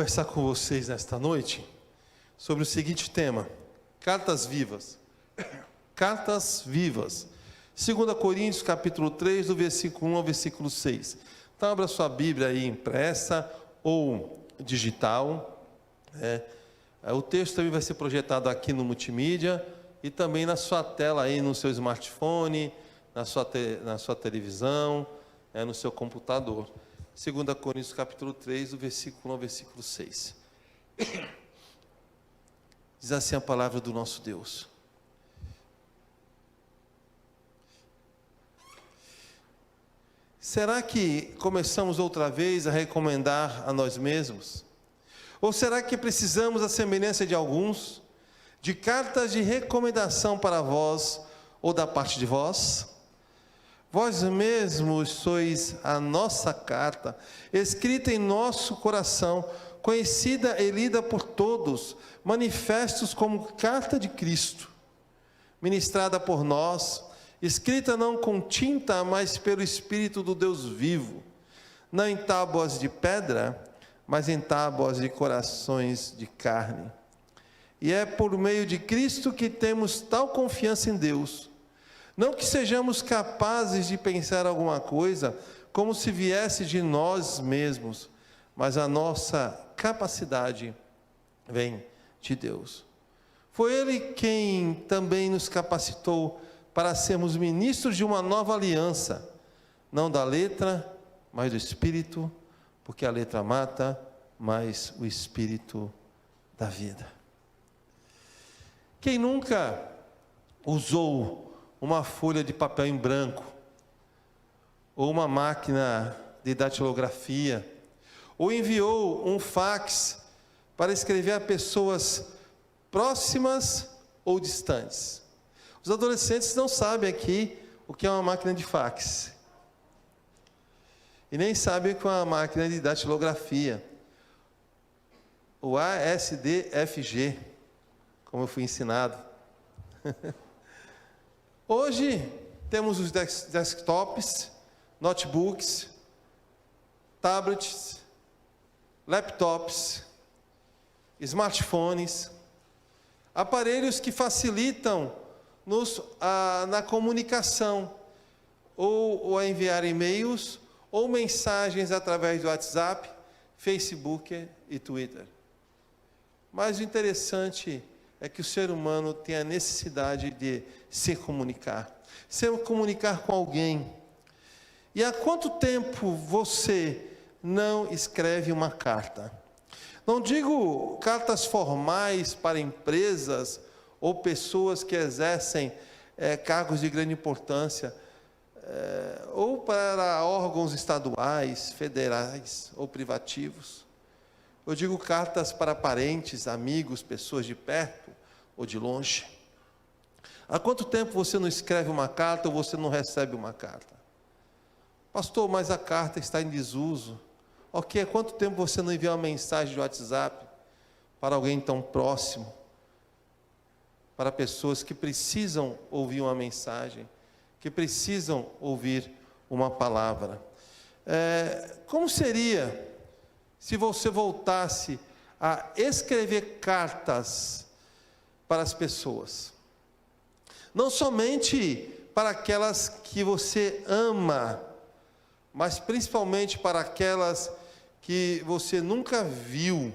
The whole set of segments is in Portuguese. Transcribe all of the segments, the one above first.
conversar com vocês nesta noite sobre o seguinte tema: cartas vivas. Cartas vivas. 2 Coríntios, capítulo 3, do versículo 1 ao versículo 6. Então, abra sua Bíblia aí impressa ou digital. O texto também vai ser projetado aqui no multimídia e também na sua tela aí, no seu smartphone, na sua televisão, no seu computador. 2 Coríntios, capítulo 3, do versículo 1 ao versículo 6. Diz assim a palavra do nosso Deus: será que começamos outra vez a recomendar a nós mesmos? Ou será que precisamos, à semelhança de alguns, de cartas de recomendação para vós ou da parte de vós? Vós mesmos sois a nossa carta, escrita em nosso coração, conhecida e lida por todos, manifestos como carta de Cristo, ministrada por nós, escrita não com tinta, mas pelo Espírito do Deus vivo, não em tábuas de pedra, mas em tábuas de corações de carne. E é por meio de Cristo que temos tal confiança em Deus. Não que sejamos capazes de pensar alguma coisa como se viesse de nós mesmos, mas a nossa capacidade vem de Deus. Foi Ele quem também nos capacitou para sermos ministros de uma nova aliança, não da letra, mas do Espírito, porque a letra mata, mas o Espírito dá vida. Quem nunca usou uma folha de papel em branco, ou uma máquina de datilografia, ou enviou um fax para escrever a pessoas próximas ou distantes? Os adolescentes não sabem aqui o que é uma máquina de fax, e nem sabem o que é uma máquina de datilografia, o ASDFG, como eu fui ensinado. Hoje temos os desktops, notebooks, tablets, laptops, smartphones, aparelhos que facilitam na comunicação, ou a enviar e-mails, ou mensagens através do WhatsApp, Facebook e Twitter. Mas o interessante é que o ser humano tem a necessidade de se comunicar com alguém. E há quanto tempo você não escreve uma carta? Não digo cartas formais para empresas ou pessoas que exercem cargos de grande importância, ou para órgãos estaduais, federais ou privativos. Eu digo cartas para parentes, amigos, pessoas de perto ou de longe. Há quanto tempo você não escreve uma carta ou você não recebe uma carta? Pastor, mas a carta está em desuso. Ok, há quanto tempo você não envia uma mensagem de WhatsApp para alguém tão próximo? Para pessoas que precisam ouvir uma mensagem, que precisam ouvir uma palavra. Como seria se você voltasse a escrever cartas para as pessoas? Não somente para aquelas que você ama, mas principalmente para aquelas que você nunca viu.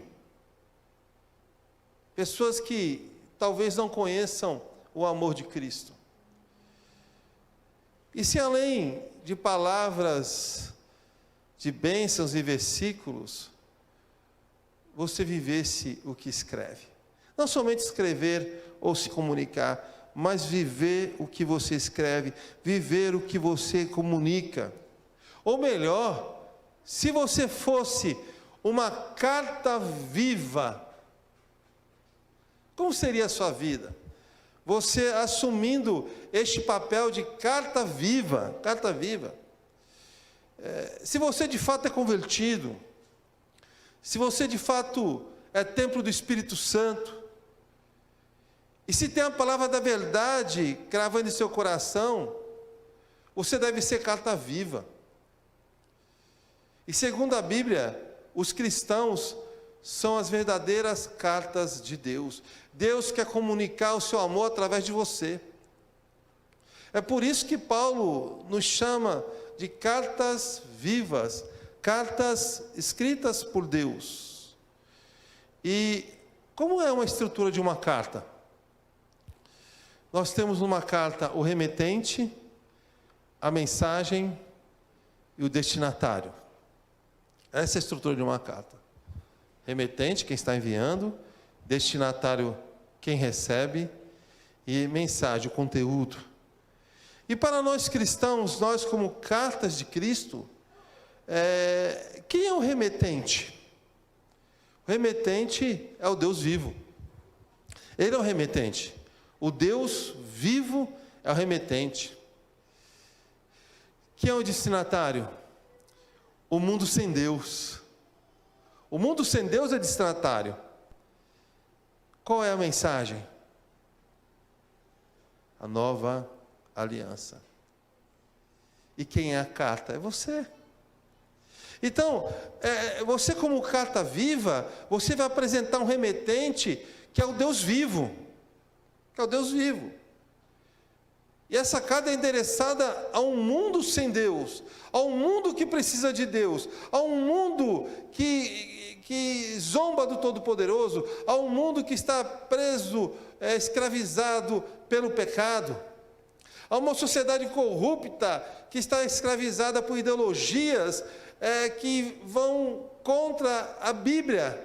Pessoas que talvez não conheçam o amor de Cristo. E se além de palavras de bênçãos e versículos, você vivesse o que escreve? Não somente escrever ou se comunicar, mas viver o que você escreve, viver o que você comunica. Ou melhor, se você fosse uma carta viva, como seria a sua vida? Você assumindo este papel de carta viva, se você de fato é convertido, se você de fato é templo do Espírito Santo, e se tem a palavra da verdade cravando em seu coração, você deve ser carta viva. E segundo a Bíblia, os cristãos são as verdadeiras cartas de Deus. Deus quer comunicar o seu amor através de você. É por isso que Paulo nos chama de cartas vivas, cartas escritas por Deus. E como é uma estrutura de uma carta? Nós temos numa carta o remetente, a mensagem e o destinatário. Essa é a estrutura de uma carta. Remetente, quem está enviando, destinatário, quem recebe, e mensagem, o conteúdo. E para nós cristãos, nós como cartas de Cristo, quem é o remetente? O remetente é o Deus vivo. Ele é o remetente. O Deus vivo é o remetente. Quem é o destinatário? O mundo sem Deus. O mundo sem Deus é destinatário. Qual é a mensagem? A nova aliança. E quem é a carta? É você. Então, você como carta viva, você vai apresentar um remetente que é o Deus vivo. Que é o Deus vivo. E essa carta é endereçada a um mundo sem Deus, a um mundo que precisa de Deus, a um mundo que zomba do Todo-Poderoso, a um mundo que está preso, escravizado pelo pecado, a uma sociedade corrupta que está escravizada por ideologias que vão contra a Bíblia.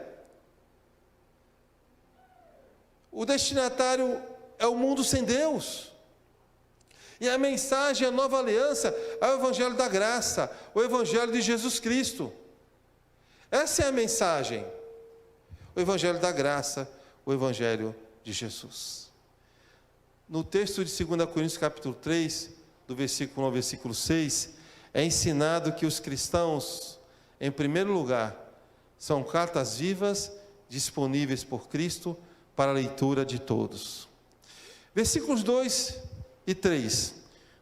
O destinatário é o mundo sem Deus. E a mensagem, a nova aliança, é o Evangelho da graça, o Evangelho de Jesus Cristo. Essa é a mensagem. O Evangelho da graça, o Evangelho de Jesus. No texto de 2 Coríntios capítulo 3, do versículo 1 ao versículo 6, é ensinado que os cristãos, em primeiro lugar, são cartas vivas, disponíveis por Cristo, para a leitura de todos. Versículos 2 e 3,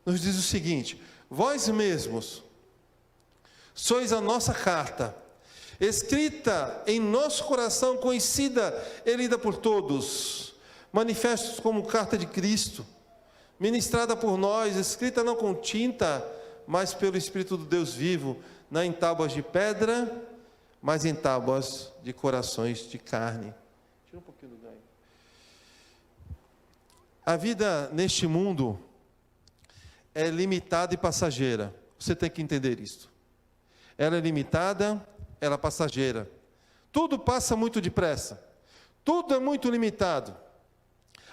nos diz o seguinte: vós mesmos sois a nossa carta, escrita em nosso coração, conhecida e lida por todos, manifestos como carta de Cristo, ministrada por nós, escrita não com tinta, mas pelo Espírito do Deus vivo, não em tábuas de pedra, mas em tábuas de corações de carne. Tira um pouquinho do ganho. A vida neste mundo é limitada e passageira. Você tem que entender isso. Ela é limitada, ela é passageira. Tudo passa muito depressa. Tudo é muito limitado.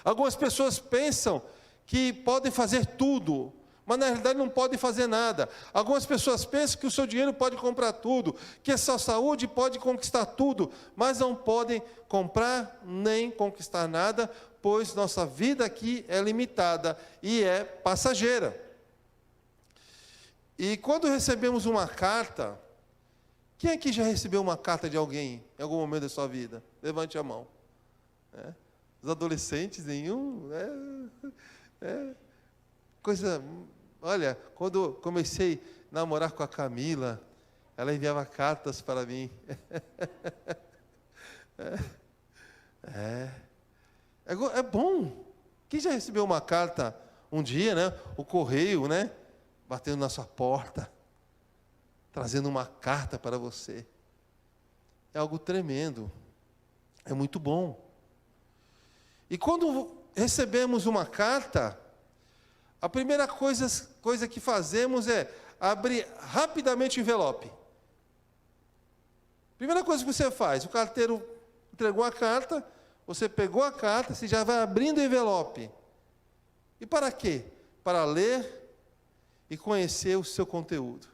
Algumas pessoas pensam que podem fazer tudo, mas na realidade não podem fazer nada. Algumas pessoas pensam que o seu dinheiro pode comprar tudo, que a sua saúde pode conquistar tudo, mas não podem comprar nem conquistar nada, pois nossa vida aqui é limitada e é passageira. E quando recebemos uma carta, quem aqui já recebeu uma carta de alguém em algum momento da sua vida? Levante a mão. Os adolescentes, nenhum. Coisa. Olha, quando comecei a namorar com a Camila, ela enviava cartas para mim. É bom. Quem já recebeu uma carta um dia, né? O correio, né? Batendo na sua porta, trazendo uma carta para você. É algo tremendo. É muito bom. E quando recebemos uma carta, a primeira coisa que fazemos é abrir rapidamente o envelope. Primeira coisa que você faz, o carteiro entregou a carta, você pegou a carta, você já vai abrindo o envelope. E para quê? Para ler e conhecer o seu conteúdo.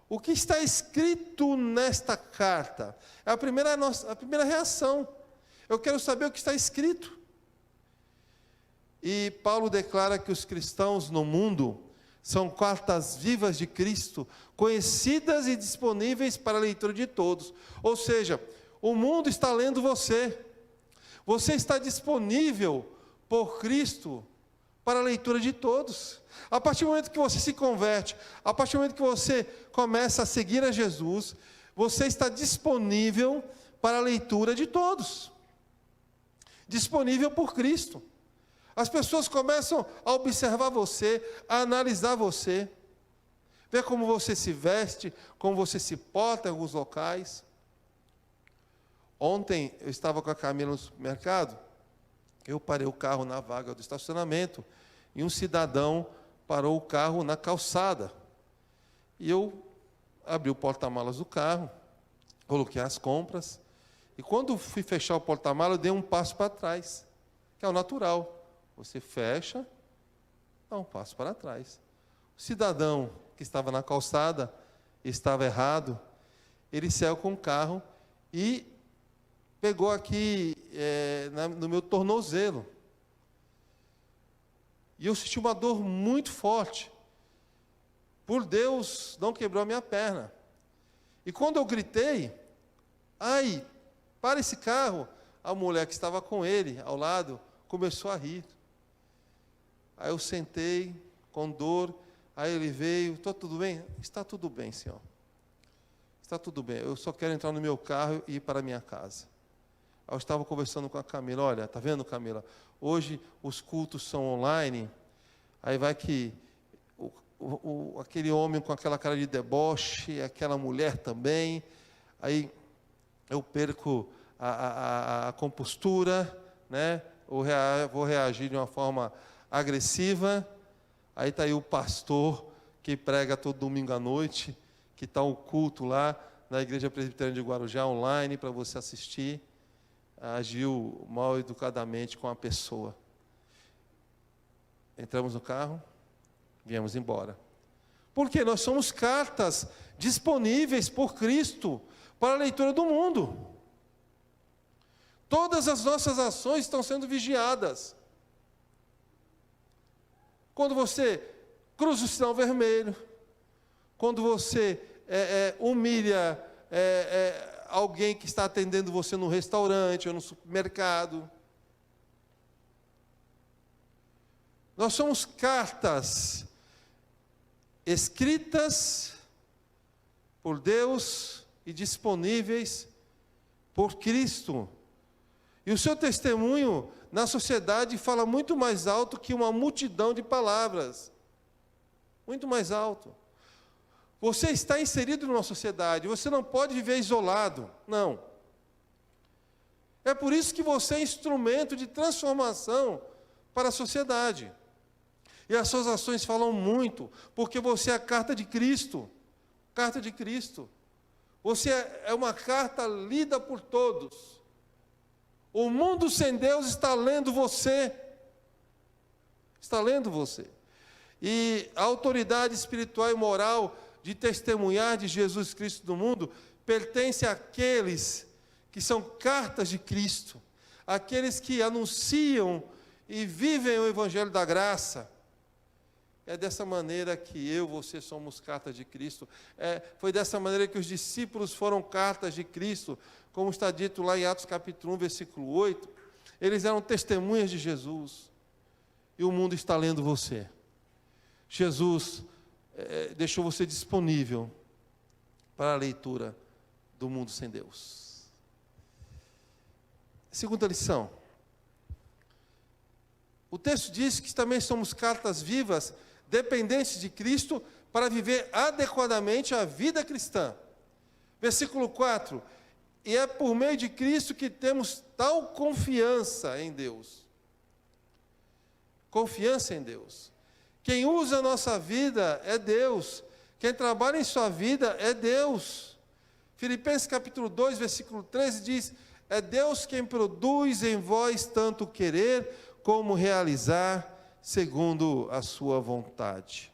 O que está escrito nesta carta? É a primeira reação. Eu quero saber o que está escrito. E Paulo declara que os cristãos no mundo são cartas vivas de Cristo, conhecidas e disponíveis para a leitura de todos. Ou seja, o mundo está lendo você. Você está disponível por Cristo para a leitura de todos. A partir do momento que você se converte, a partir do momento que você começa a seguir a Jesus, você está disponível para a leitura de todos. Disponível por Cristo. As pessoas começam a observar você, a analisar você, ver como você se veste, como você se porta em alguns locais. Ontem eu estava com a Camila no supermercado, eu parei o carro na vaga do estacionamento e um cidadão parou o carro na calçada. E eu abri o porta-malas do carro, coloquei as compras, e quando fui fechar o porta-malas, eu dei um passo para trás, que é o natural. Você fecha, dá um passo para trás. O cidadão que estava na calçada, estava errado, ele saiu com o carro e pegou aqui no meu tornozelo. E eu senti uma dor muito forte. Por Deus, não quebrou a minha perna. E quando eu gritei, ai, para esse carro, a mulher que estava com ele, ao lado, começou a rir. Aí eu sentei, com dor, aí ele veio, está tudo bem? Está tudo bem, senhor. Está tudo bem, eu só quero entrar no meu carro e ir para a minha casa. Aí eu estava conversando com a Camila, olha, está vendo, Camila? Hoje os cultos são online, aí vai que aquele homem com aquela cara de deboche, aquela mulher também, aí eu perco a compostura, né? Vou reagir de uma forma agressiva. Aí está aí o pastor que prega todo domingo à noite, que está o culto lá na Igreja Presbiteriana de Guarujá online para você assistir, agiu mal educadamente com a pessoa. Entramos no carro, viemos embora. Porque nós somos cartas disponíveis por Cristo para a leitura do mundo. Todas as nossas ações estão sendo vigiadas. Quando você cruza o sinal vermelho, quando você humilha alguém que está atendendo você no restaurante ou no supermercado. Nós somos cartas escritas por Deus e disponíveis por Cristo. E o seu testemunho na sociedade fala muito mais alto que uma multidão de palavras. Muito mais alto. Você está inserido numa sociedade, você não pode viver isolado. Não. É por isso que você é instrumento de transformação para a sociedade. E as suas ações falam muito, porque você é a carta de Cristo. Carta de Cristo. Você é uma carta lida por todos. O mundo sem Deus está lendo você. Está lendo você. E a autoridade espiritual e moral de testemunhar de Jesus Cristo no mundo pertence àqueles que são cartas de Cristo, aqueles que anunciam e vivem o Evangelho da graça. É dessa maneira que você somos cartas de Cristo. Foi dessa maneira que os discípulos foram cartas de Cristo, como está dito lá em Atos capítulo 1, versículo 8. Eles eram testemunhas de Jesus. E o mundo está lendo você. Jesus deixou você disponível para a leitura do mundo sem Deus. Segunda lição. O texto diz que também somos cartas vivas, dependentes de Cristo, para viver adequadamente a vida cristã. Versículo 4. E é por meio de Cristo que temos tal confiança em Deus. Confiança em Deus. Quem usa a nossa vida é Deus. Quem trabalha em sua vida é Deus. Filipenses capítulo 2, versículo 13 diz: é Deus quem produz em vós tanto querer como realizar segundo a sua vontade.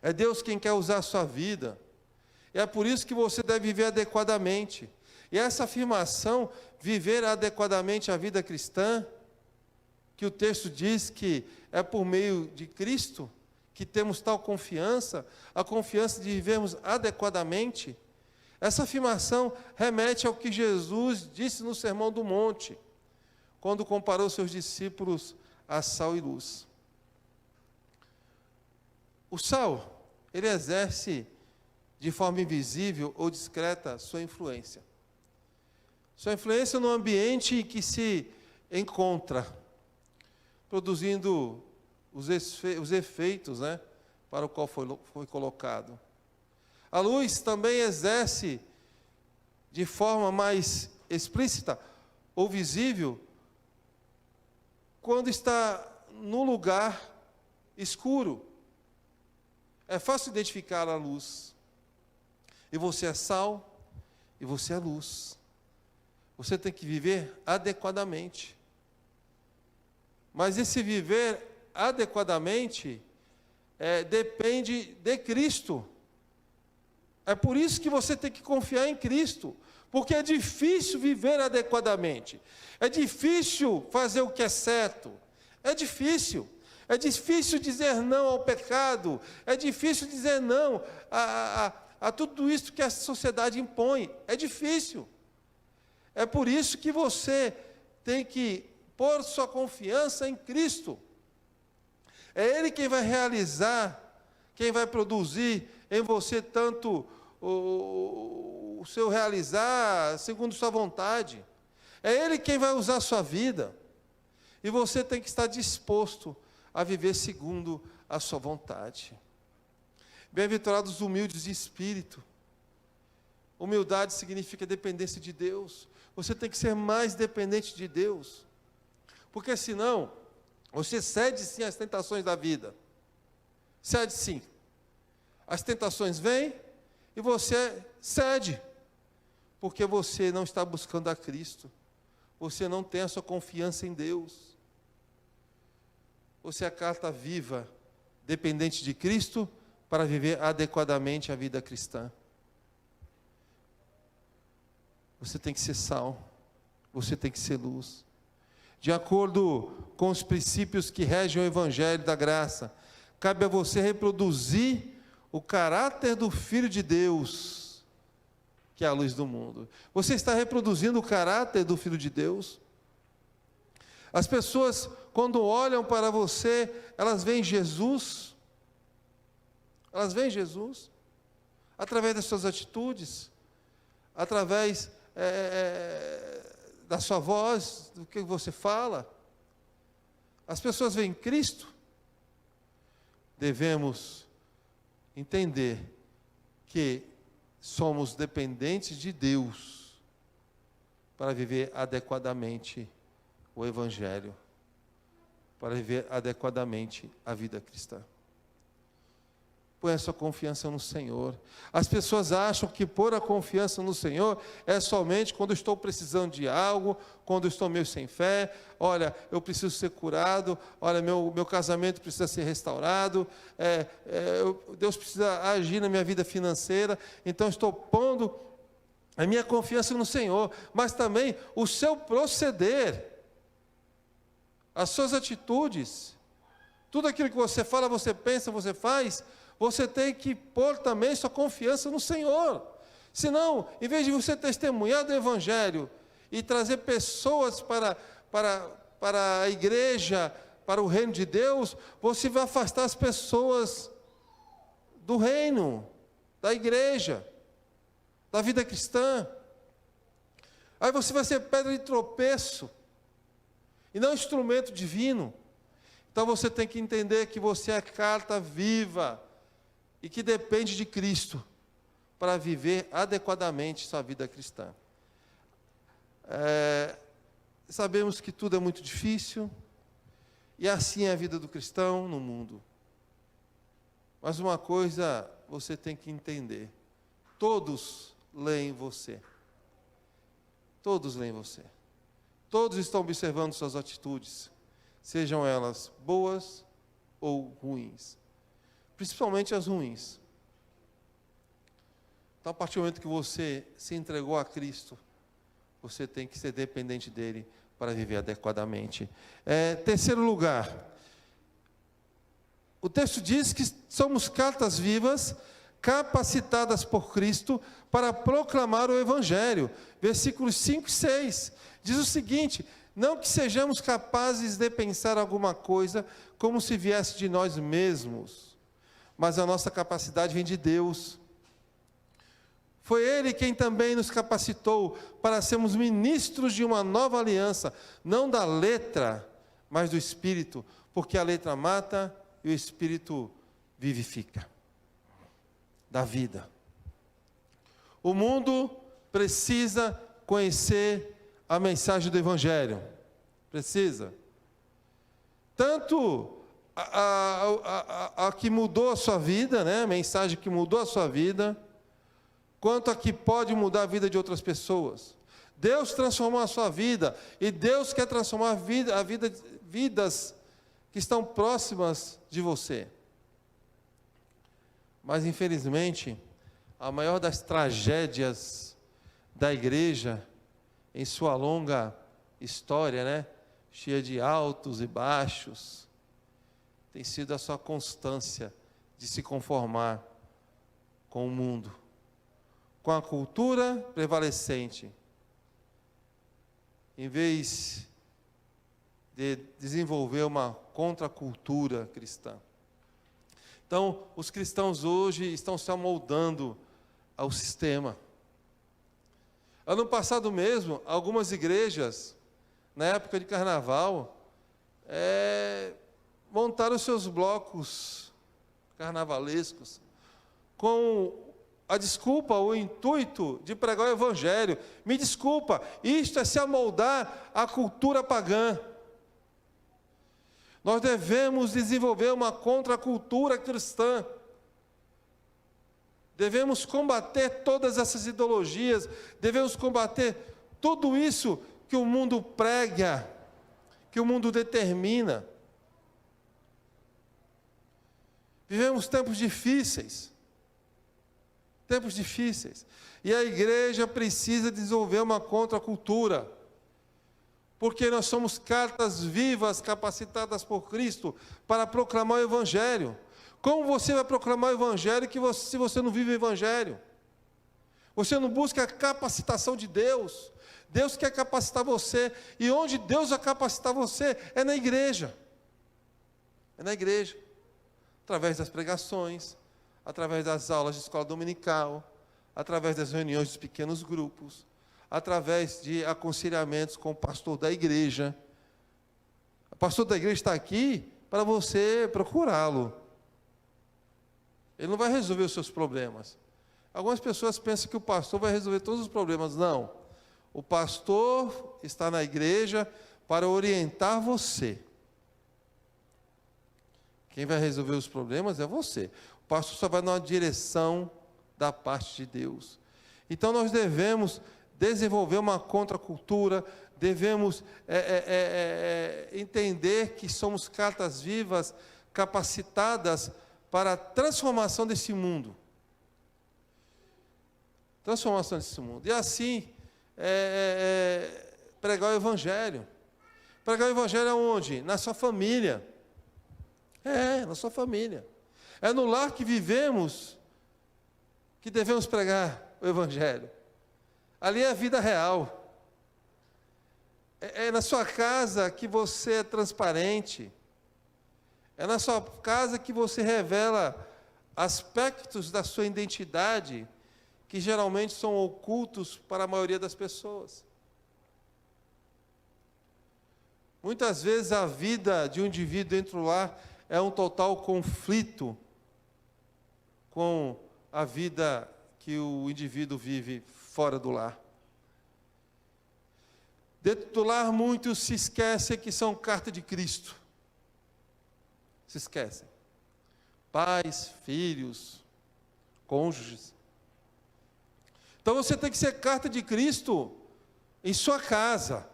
É Deus quem quer usar a sua vida. É por isso que você deve viver adequadamente. E essa afirmação, viver adequadamente a vida cristã, que o texto diz que é por meio de Cristo que temos tal confiança, a confiança de vivermos adequadamente. Essa afirmação remete ao que Jesus disse no Sermão do Monte, quando comparou seus discípulos a sal e luz. O sal, ele exerce de forma invisível ou discreta sua influência. Sua influência no ambiente em que se encontra, produzindo os efeitos, né, para o qual foi colocado. A luz também exerce de forma mais explícita ou visível quando está num lugar escuro. É fácil identificar a luz. E você é sal, e você é luz. Você tem que viver adequadamente. Mas esse viver adequadamente depende de Cristo. É por isso que você tem que confiar em Cristo. Porque é difícil viver adequadamente. É difícil fazer o que é certo. É difícil. É difícil dizer não ao pecado. É difícil dizer não a tudo isso que a sociedade impõe. É difícil. É por isso que você tem que pôr sua confiança em Cristo. É Ele quem vai realizar, quem vai produzir em você tanto o seu realizar segundo sua vontade. É Ele quem vai usar a sua vida. E você tem que estar disposto a viver segundo a sua vontade. Bem-aventurados os humildes de espírito. Humildade significa dependência de Deus. Você tem que ser mais dependente de Deus. Porque senão, você cede sim às tentações da vida. Cede sim. As tentações vêm e você cede. Porque você não está buscando a Cristo. Você não tem a sua confiança em Deus. Você é a carta viva, dependente de Cristo, para viver adequadamente a vida cristã. Você tem que ser sal. Você tem que ser luz. De acordo com os princípios que regem o Evangelho da Graça, cabe a você reproduzir o caráter do Filho de Deus, que é a luz do mundo. Você está reproduzindo o caráter do Filho de Deus? As pessoas, quando olham para você, elas veem Jesus. Elas veem Jesus através das suas atitudes, através da sua voz, do que você fala. As pessoas veem Cristo. Devemos entender que somos dependentes de Deus para viver adequadamente o Evangelho, para viver adequadamente a vida cristã. Põe a sua confiança no Senhor. As pessoas acham que pôr a confiança no Senhor é somente quando estou precisando de algo, quando estou meio sem fé. Olha, eu preciso ser curado. Olha, meu casamento precisa ser restaurado. Deus precisa agir na minha vida financeira. Então estou pondo a minha confiança no Senhor. Mas também o seu proceder, as suas atitudes, tudo aquilo que você fala, você pensa, você faz, você tem que pôr também sua confiança no Senhor. Senão, em vez de você testemunhar do Evangelho e trazer pessoas para a igreja, para o reino de Deus, você vai afastar as pessoas do reino, da igreja, da vida cristã. Aí você vai ser pedra de tropeço e não instrumento divino. Então você tem que entender que você é carta viva e que depende de Cristo para viver adequadamente sua vida cristã. Sabemos que tudo é muito difícil, e assim é a vida do cristão no mundo. Mas uma coisa você tem que entender: todos leem você. Todos leem você. Todos estão observando suas atitudes, sejam elas boas ou ruins. Principalmente as ruins. Então, a partir do momento que você se entregou a Cristo, você tem que ser dependente dele para viver adequadamente. Terceiro lugar, o texto diz que somos cartas vivas, capacitadas por Cristo para proclamar o Evangelho. Versículos 5 e 6, diz o seguinte: não que sejamos capazes de pensar alguma coisa como se viesse de nós mesmos, mas a nossa capacidade vem de Deus. Foi Ele quem também nos capacitou para sermos ministros de uma nova aliança, não da letra, mas do Espírito, porque a letra mata e o Espírito vivifica. Da vida. O mundo precisa conhecer a mensagem do Evangelho. Precisa. Tanto a que mudou a sua vida, né? A mensagem que mudou a sua vida, quanto a que pode mudar a vida de outras pessoas. Deus transformou a sua vida, e Deus quer transformar vidas que estão próximas de você. Mas, infelizmente, a maior das tragédias da igreja, em sua longa história, né, cheia de altos e baixos, tem sido a sua constância de se conformar com o mundo, com a cultura prevalecente, em vez de desenvolver uma contracultura cristã. Então, os cristãos hoje estão se amoldando ao sistema. Ano passado mesmo, algumas igrejas, na época de carnaval, montaram seus blocos carnavalescos com a desculpa, o intuito de pregar o Evangelho. Me desculpa, isto é se amoldar à cultura pagã. Nós devemos desenvolver uma contracultura cristã. Devemos combater todas essas ideologias, devemos combater tudo isso que o mundo prega, que o mundo determina. Vivemos tempos difíceis. Tempos difíceis. E a igreja precisa desenvolver uma contracultura. Porque nós somos cartas vivas capacitadas por Cristo para proclamar o Evangelho. Como você vai proclamar o Evangelho se você não vive o Evangelho? Você não busca a capacitação de Deus. Deus quer capacitar você. E onde Deus vai capacitar você é na igreja. É na igreja. Através das pregações, através das aulas de escola dominical, através das reuniões dos pequenos grupos, através de aconselhamentos com o pastor da igreja. O pastor da igreja está aqui para você procurá-lo. Ele não vai resolver os seus problemas. Algumas pessoas pensam que o pastor vai resolver todos os problemas. Não. O pastor está na igreja para orientar você. Quem vai resolver os problemas é você. O pastor só vai numa direção da parte de Deus. Então nós devemos desenvolver uma contracultura, devemos entender que somos cartas vivas, capacitadas para a transformação desse mundo. Transformação desse mundo. E assim, pregar o Evangelho. Pregar o Evangelho aonde? Na sua família. Na sua família. É no lar que vivemos que devemos pregar o Evangelho. Ali é a vida real. É na sua casa que você é transparente. É na sua casa que você revela aspectos da sua identidade que geralmente são ocultos para a maioria das pessoas. Muitas vezes a vida de um indivíduo dentro do lar é um total conflito com a vida que o indivíduo vive fora do lar. Dentro do lar, muitos se esquecem que são carta de Cristo. Se esquecem. Pais, filhos, cônjuges. Então você tem que ser carta de Cristo em sua casa.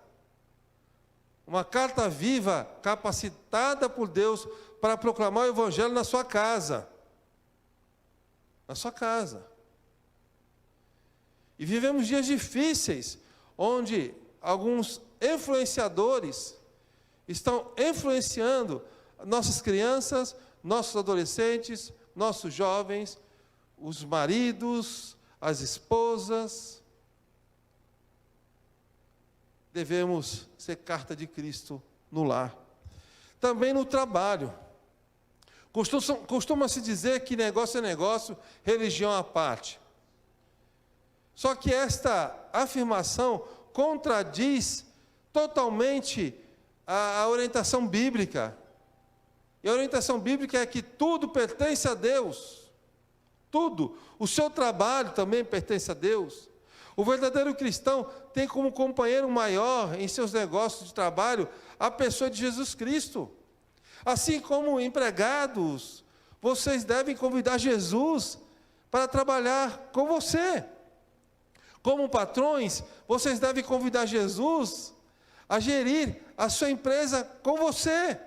Uma carta viva, capacitada por Deus para proclamar o Evangelho na sua casa. Na sua casa. E vivemos dias difíceis, onde alguns influenciadores estão influenciando nossas crianças, nossos adolescentes, nossos jovens, os maridos, as esposas. Devemos ser carta de Cristo no lar. Também no trabalho. Costuma-se dizer que negócio é negócio, religião à parte. Só que esta afirmação contradiz totalmente a orientação bíblica. E a orientação bíblica é que tudo pertence a Deus. Tudo. O seu trabalho também pertence a Deus. O verdadeiro cristão tem como companheiro maior em seus negócios de trabalho a pessoa de Jesus Cristo. Assim como empregados, vocês devem convidar Jesus para trabalhar com você. Como patrões, vocês devem convidar Jesus a gerir a sua empresa com você.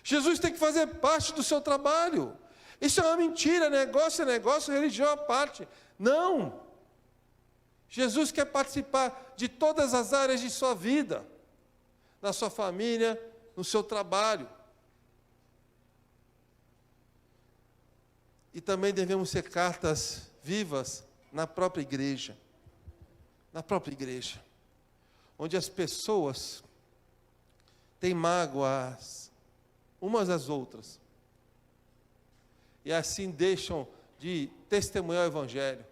Jesus tem que fazer parte do seu trabalho. Isso é uma mentira, negócio é negócio, religião à parte. Não! Jesus quer participar de todas as áreas de sua vida, na sua família, no seu trabalho. E também devemos ser cartas vivas na própria igreja. Na própria igreja. Onde as pessoas têm mágoas umas às outras. E assim deixam de testemunhar o Evangelho.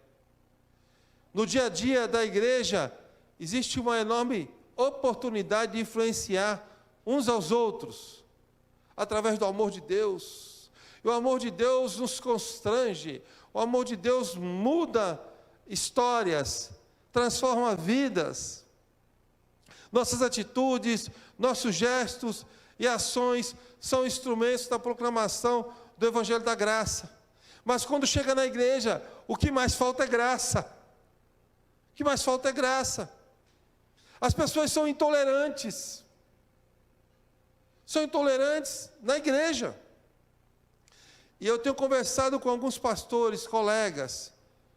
No dia a dia da igreja, existe uma enorme oportunidade de influenciar uns aos outros, através do amor de Deus. E o amor de Deus nos constrange, o amor de Deus muda histórias, transforma vidas. Nossas atitudes, nossos gestos e ações são instrumentos da proclamação do Evangelho da Graça. Mas quando chega na igreja, o que mais falta é graça. O que mais falta é graça. As pessoas são intolerantes. São intolerantes na igreja. E eu tenho conversado com alguns pastores, colegas,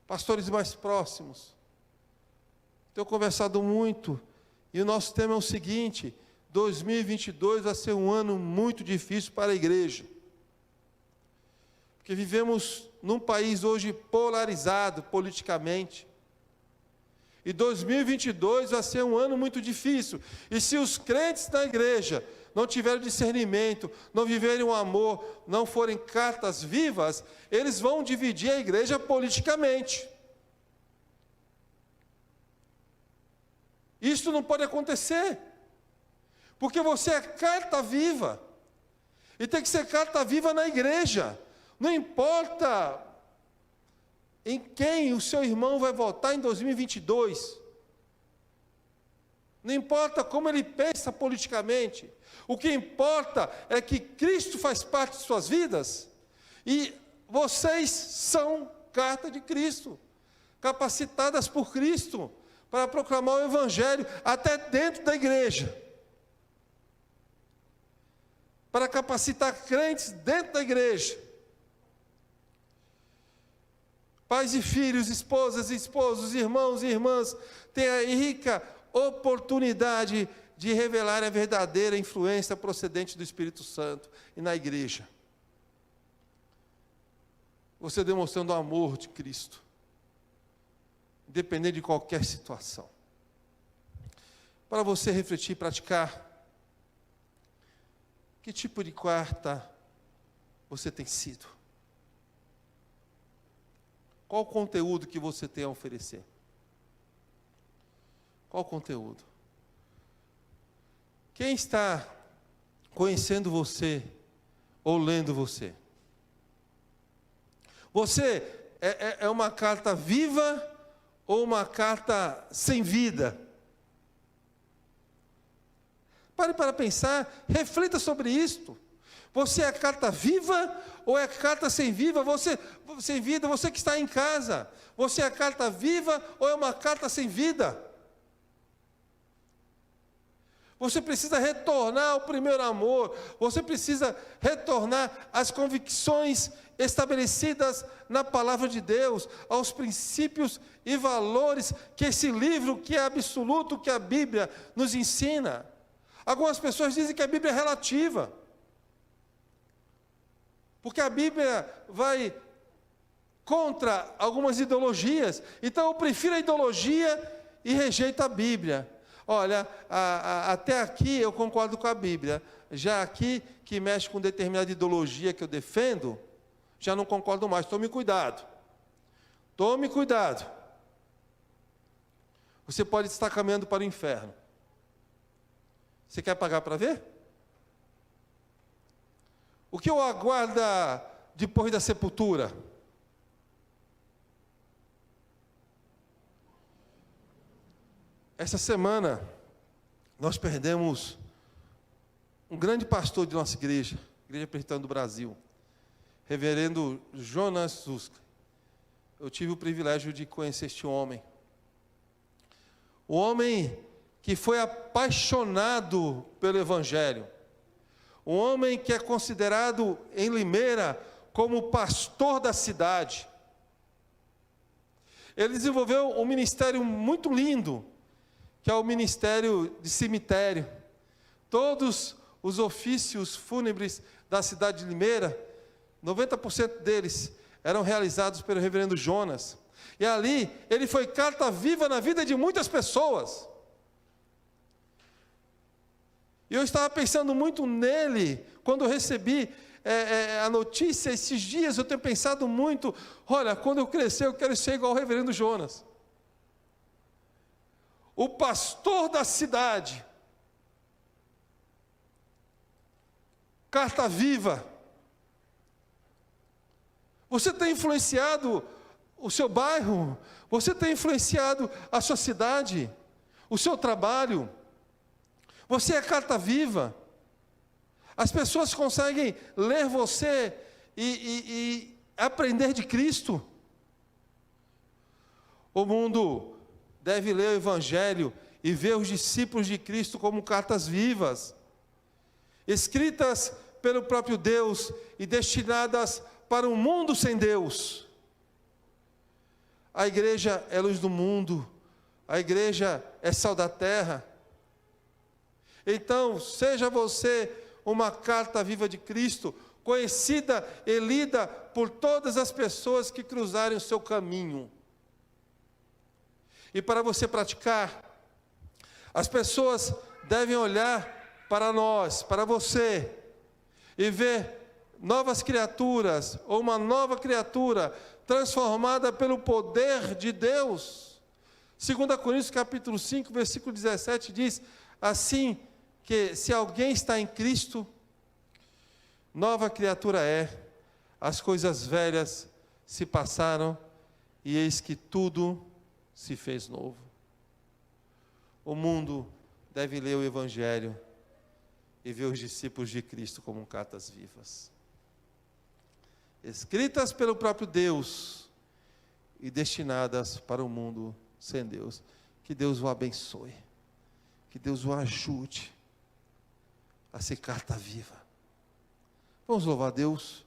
pastores mais próximos. Tenho conversado muito. E o nosso tema é o seguinte: 2022 vai ser um ano muito difícil para a igreja. Porque vivemos num país hoje polarizado politicamente. E 2022 vai ser um ano muito difícil. E se os crentes da igreja não tiverem discernimento, não viverem o amor, não forem cartas vivas, eles vão dividir a igreja politicamente. Isso não pode acontecer. Porque você é carta viva. E tem que ser carta viva na igreja. Não importa em quem o seu irmão vai votar em 2022. Não importa como ele pensa politicamente. O que importa é que Cristo faz parte de suas vidas. E vocês são carta de Cristo. Capacitadas por Cristo para proclamar o Evangelho até dentro da igreja. Para capacitar crentes dentro da igreja. Pais e filhos, esposas e esposos, irmãos e irmãs, têm a rica oportunidade de revelar a verdadeira influência procedente do Espírito Santo e na igreja. Você demonstrando o amor de Cristo, independente de qualquer situação. Para você refletir e praticar, que tipo de carta você tem sido? Qual o conteúdo que você tem a oferecer? Qual o conteúdo? Quem está conhecendo você ou lendo você? Você é uma carta viva ou uma carta sem vida? Pare para pensar, reflita sobre isto. Você é carta viva ou é carta sem vida? Sem vida, você que está em casa. Você é carta viva ou é uma carta sem vida? Você precisa retornar ao primeiro amor. Você precisa retornar às convicções estabelecidas na palavra de Deus, aos princípios e valores que esse livro, que é absoluto, que a Bíblia nos ensina. Algumas pessoas dizem que a Bíblia é relativa. Porque a Bíblia vai contra algumas ideologias. Então eu prefiro a ideologia e rejeito a Bíblia. Olha, até aqui eu concordo com a Bíblia. Já aqui, que mexe com determinada ideologia que eu defendo, já não concordo mais. Tome cuidado. Tome cuidado. você pode estar caminhando para o inferno. Você quer pagar para ver? O que o aguarda depois da sepultura? Essa semana, nós perdemos um grande pastor de nossa igreja, Igreja Presbiteriana do Brasil, reverendo Jonas Zuska. Eu tive o privilégio de conhecer este homem. O homem que foi apaixonado pelo Evangelho. Um homem que é considerado em Limeira como pastor da cidade. Ele desenvolveu um ministério muito lindo, que é o ministério de cemitério. Todos os ofícios fúnebres da cidade de Limeira, 90% deles eram realizados pelo reverendo Jonas. E ali, ele foi carta viva na vida de muitas pessoas. E eu estava pensando muito nele, quando eu recebi a notícia, esses dias eu tenho pensado muito, olha, quando eu crescer eu quero ser igual ao reverendo Jonas. O pastor da cidade, carta viva. Você tem influenciado o seu bairro, você tem influenciado a sua cidade, o seu trabalho. Você é carta viva. As pessoas conseguem ler você e aprender de Cristo. O mundo deve ler o Evangelho e ver os discípulos de Cristo como cartas vivas, escritas pelo próprio Deus e destinadas para um mundo sem Deus. A igreja é luz do mundo, a igreja é sal da terra. Então, seja você uma carta viva de Cristo, conhecida e lida por todas as pessoas que cruzarem o seu caminho. E para você praticar, as pessoas devem olhar para nós, para você, e ver novas criaturas, ou uma nova criatura, transformada pelo poder de Deus. 2 Coríntios capítulo 5, versículo 17 diz, assim que se alguém está em Cristo, nova criatura é, as coisas velhas se passaram, e eis que tudo se fez novo. O mundo deve ler o Evangelho e ver os discípulos de Cristo como cartas vivas, escritas pelo próprio Deus e destinadas para o mundo sem Deus. Que Deus o abençoe, que Deus o ajude a ser carta viva. Vamos louvar a Deus.